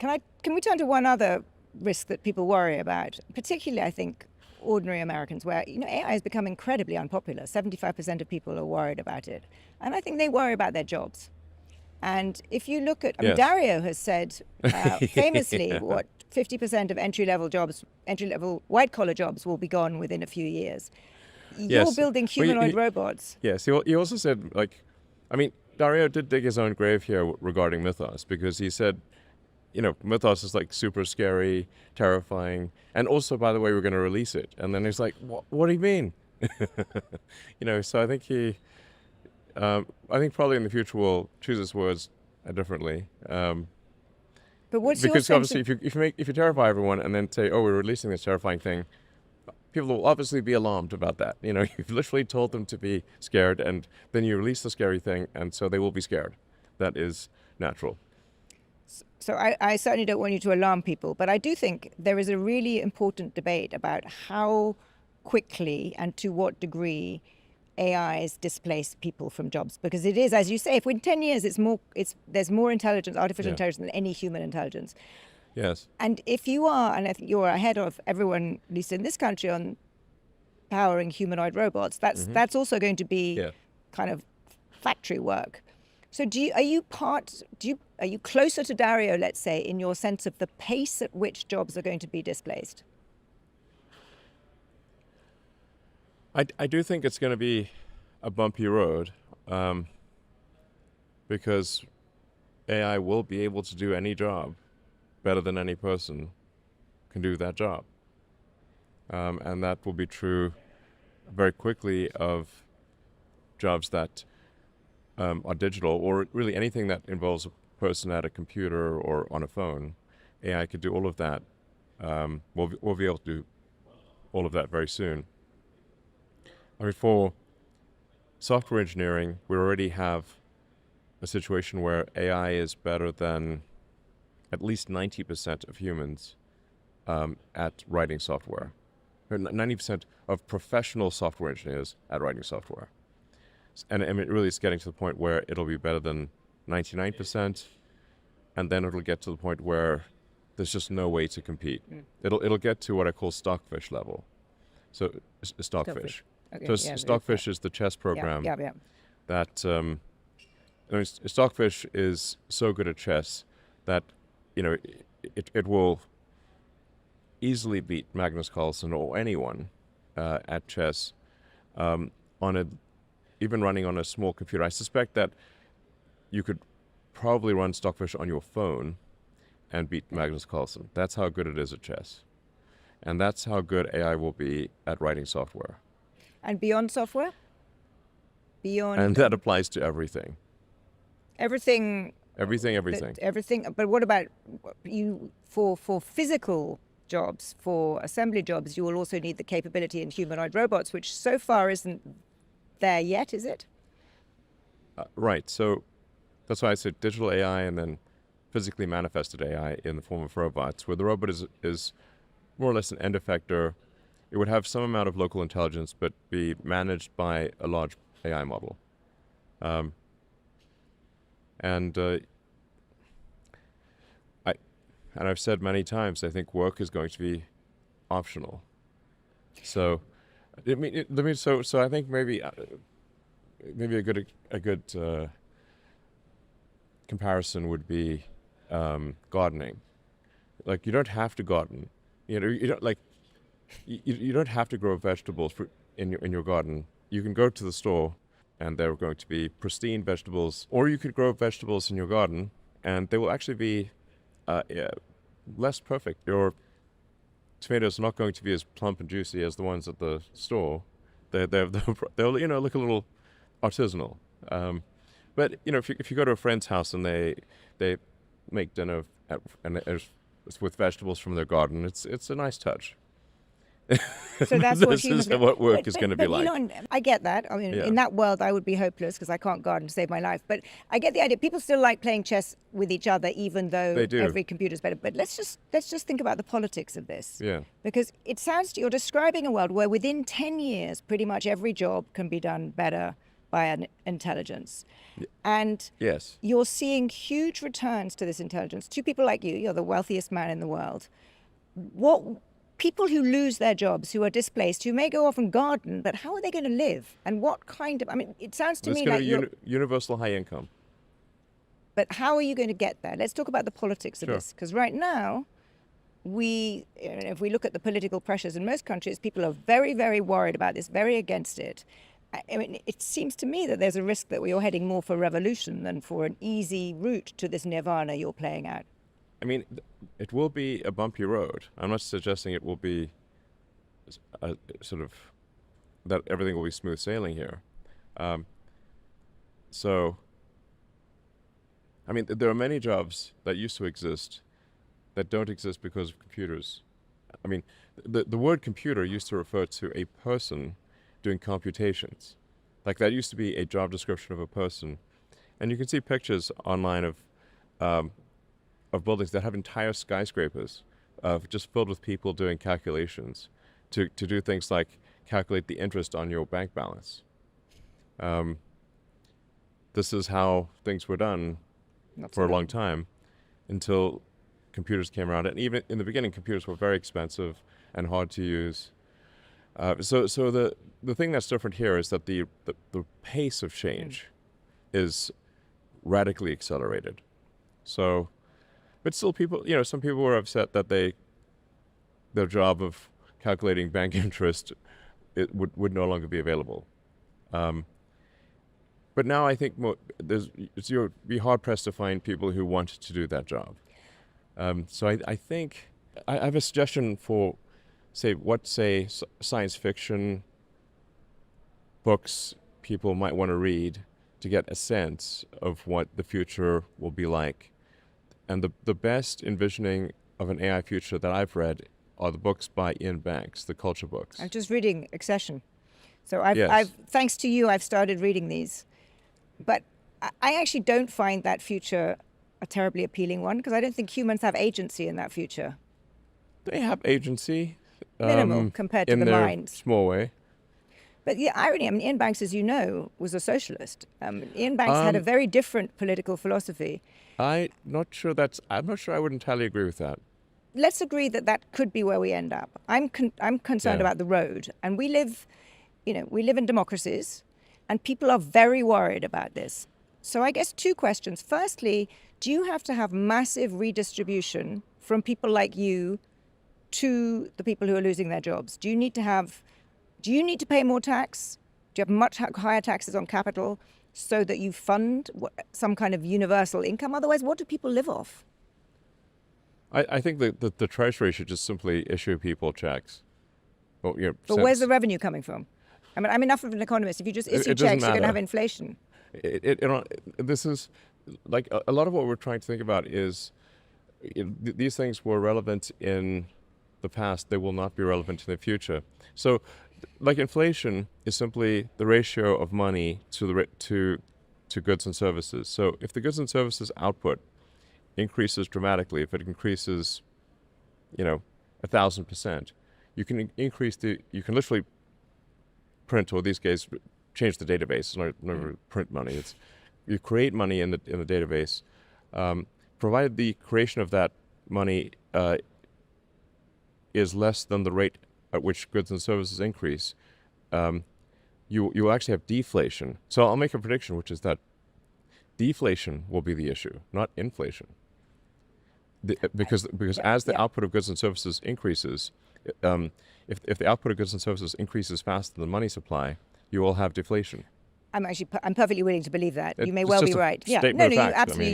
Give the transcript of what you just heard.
Can we turn to one other risk that people worry about, particularly I think ordinary Americans, where AI has become incredibly unpopular. 75% of people are worried about it, and I think they worry about their jobs. And if you look at, Yes. Dario has said famously, Yeah. what 50% of entry-level white-collar jobs will be gone within a few years. You're Yes. building Well, humanoid robots. Yes. He also said, like, I mean, Dario did dig his own grave here regarding Mythos, because he said, Mythos is like super scary, terrifying, and also, by the way, we're going to release it. And then he's like, what do you mean? So I think I think probably in the future we'll choose his words differently. But what's your Because sense obviously, of, if you terrify everyone and then say, "Oh, we're releasing this terrifying thing," people will obviously be alarmed about that. You've literally told them to be scared, and then you release the scary thing, and so they will be scared. That is natural. So I certainly don't want you to alarm people, but I do think there is a really important debate about how quickly and to what degree AIs displace people from jobs, because it is, as you say, if in 10 years there's more intelligence, artificial Yeah. intelligence, than any human intelligence. Yes. And if you are, and I think you're ahead of everyone, at least in this country, on powering humanoid robots, that's also going to be Yeah. kind of factory work. So are you closer to Dario, let's say, in your sense of the pace at which jobs are going to be displaced? I do think it's going to be a bumpy road, because AI will be able to do any job better than any person can do that job. And that will be true very quickly of jobs that are digital, or really anything that involves a person at a computer or on a phone. AI could do all of that. We'll be able to do all of that very soon. I mean, for software engineering, we already have a situation where AI is better than at least 90% of humans at writing software. 90% of professional software engineers at writing software. And I mean, really, it's getting to the point where it'll be better than 99%, and then it'll get to the point where there's just no way to compete. It'll get to what I call stockfish level. So stockfish. Okay, So yeah, Stockfish is the chess program Yeah. that Stockfish is so good at chess that it will easily beat Magnus Carlsen or anyone at chess even running on a small computer. I suspect that you could probably run Stockfish on your phone and beat Magnus Carlsen. That's how good it is at chess. And that's how good AI will be at writing software. And beyond software? And that applies to everything. Everything. Everything. But what about you for physical jobs, for assembly jobs? You will also need the capability in humanoid robots, which so far isn't there yet, is it? Right. So that's why I said digital AI and then physically manifested AI in the form of robots, where the robot is more or less an end effector. It would have some amount of local intelligence, but be managed by a large AI model. I've said many times, I think work is going to be optional. So, so I think maybe a good comparison would be gardening. Like, you don't have to garden. You don't like. You don't have to grow vegetables in your garden. You can go to the store, and they're going to be pristine vegetables. Or you could grow vegetables in your garden, and they will actually be less perfect. Your tomatoes are not going to be as plump and juicy as the ones at the store. They'll look a little artisanal. But if you go to a friend's house and they make dinner and it's with vegetables from their garden, it's a nice touch. So that's this is what work is going to be like. Elon, I get that. I mean, in that world, I would be hopeless because I can't garden to save my life. But I get the idea. People still like playing chess with each other, even though every computer's better. But let's just think about the politics of this. Yeah. Because you're describing a world where within 10 years, pretty much every job can be done better by an intelligence. And Yes. you're seeing huge returns to this intelligence. Two people like you're the wealthiest man in the world. What people who lose their jobs, who are displaced, who may go off and garden, but how are they going to live? And what kind of, I mean, it sounds to It's me going like to you're, be universal high income. but how are you going to get there? Let's talk about the politics of Sure. this. Because right now, if we look at the political pressures in most countries, people are very, very worried about this, very against it. I mean, it seems to me that there's a risk that we are heading more for revolution than for an easy route to this nirvana you're playing out. I mean, it will be a bumpy road. I'm not suggesting it will be a sort of that everything will be smooth sailing here. So, I mean, there are many jobs that used to exist that don't exist because of computers. I mean, the word computer used to refer to a person doing computations. Like that used to be a job description of a person. And you can see pictures online of buildings that have entire skyscrapers just filled with people doing calculations to do things like calculate the interest on your bank balance. This is how things were done for a long time until computers came around. And even in the beginning, computers were very expensive and hard to use. So the thing that's different here is that the pace of change is radically accelerated. So, but still people, some people were upset that their job of calculating bank interest would no longer be available. But now I think you'd be hard pressed to find people who want to do that job. So I think I have a suggestion for, say science fiction books people might want to read to get a sense of what the future will be like. And the best envisioning of an AI future that I've read are the books by Ian Banks, the culture books. I'm just reading Accession. So Yes. I've thanks to you, I've started reading these. But I actually don't find that future a terribly appealing one because I don't think humans have agency in that future. They have agency. Minimal compared to in the their mind. small way. But the irony, I mean, Ian Banks, as you know, was a socialist. Ian Banks had a very different political philosophy. I'm not sure I would entirely agree with that. Let's agree that that could be where we end up. I'm concerned Yeah. about the road, and we live in democracies, and people are very worried about this. So I guess two questions. Firstly, do you have to have massive redistribution from people like you to the people who are losing their jobs? Do you need to pay more tax? Do you have much higher taxes on capital so that you fund some kind of universal income? Otherwise, what do people live off? I think that the Treasury should just simply issue people checks. Well, But where's the revenue coming from? I mean, I'm enough of an economist. If you just issue it doesn't checks, you're going to matter. have inflation. This is like a lot of what we're trying to think about is these things were relevant in the past. They will not be relevant in the future. So, like inflation is simply the ratio of money to goods and services. So, if the goods and services output increases dramatically, if it increases, 1,000%, you can literally print, or these days change the database. It's not print money. It's you create money in the database, provided the creation of that money is less than the rate at which goods and services increase. You actually have deflation. So I'll make a prediction, which is that deflation will be the issue, not inflation. Because as the output of goods and services increases, if the output of goods and services increases faster than the money supply, you will have deflation. I'm perfectly willing to believe that. You may It's well just be a right. Yeah, statement no, of you fact. I absolutely. mean,